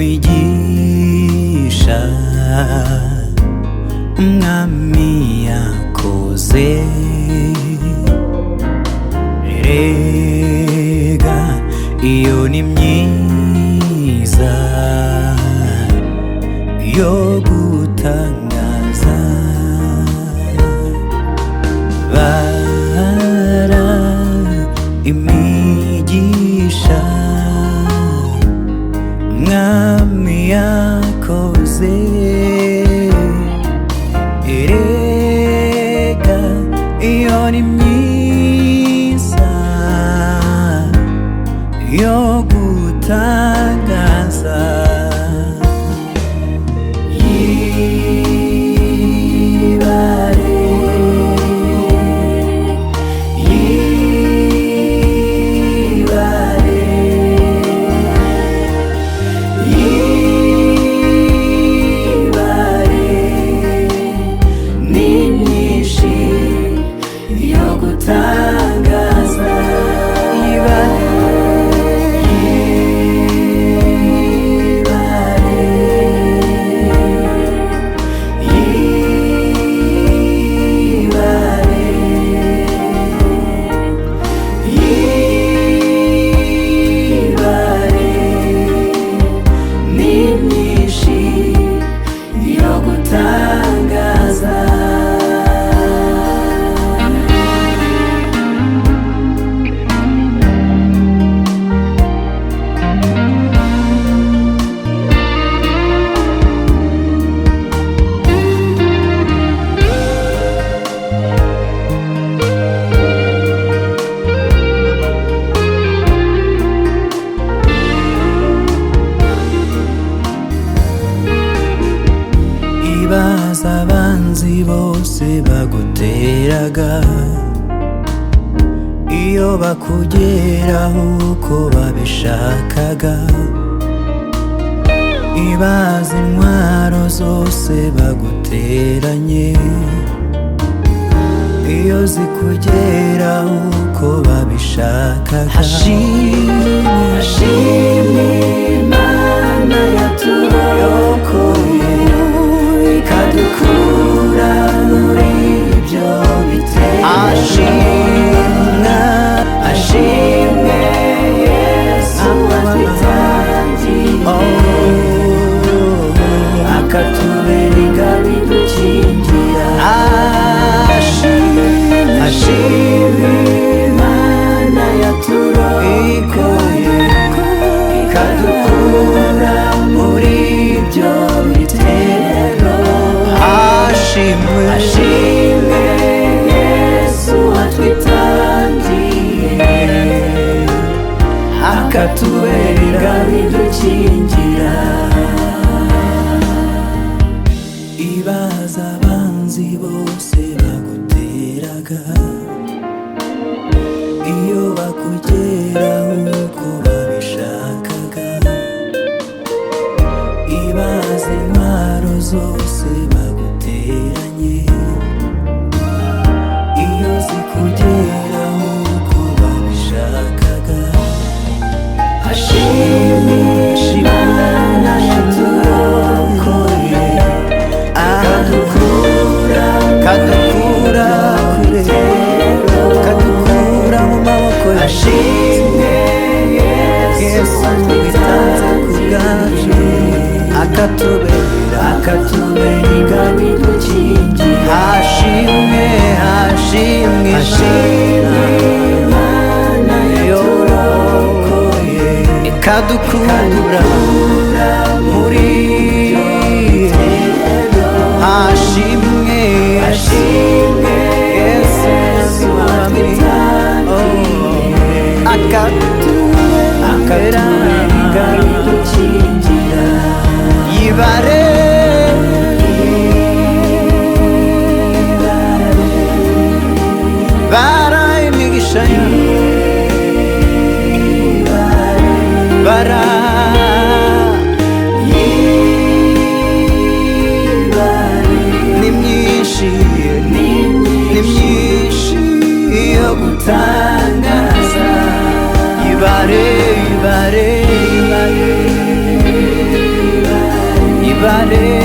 imigisha umwami yakoze, erega iyo ni myiza yo gutangaza. Bara imigisha umwami yakoze, erega iyo ni myiza yo gutangaza. Ibaza abanzi bose baguteraga, iyo bakugeraho uko babishakaga. Ibaza intwaro zose baguteranye, iyo zikugeraho uko babishakaga. Hashimwe Imana yaturokoye, ikadukura muri ibyo bitero. Ashimwe Yesu watwitangiye, akatubera ingabo idukingira. Ashimwe Imana yaturokoye, ikadukura muri ibyo bitero. Ashimwe Yesu watwitangiye, akatubera ingabo idukingira. Ibaza abanzi bose baguteraga, iyo bakugeraho uko babishakaga. Ibaza intwaro zose baguteranye, iyo zikugeraho uko babishakaga. Ashimwe Imana yaturokoye, ikadukura kure, ikadukura mu maboko ye. Ashimwe Yesu witanze ku bwacu, akatubera ingabo idukingira. Ashimwe Imana yaturokoye, ikadukura muri ashimwe Yesu watwitangiye, akatubera ingabo idukingira. Yibare bara imigisha bara ni myinshi yo gutangaza. Ibare ibare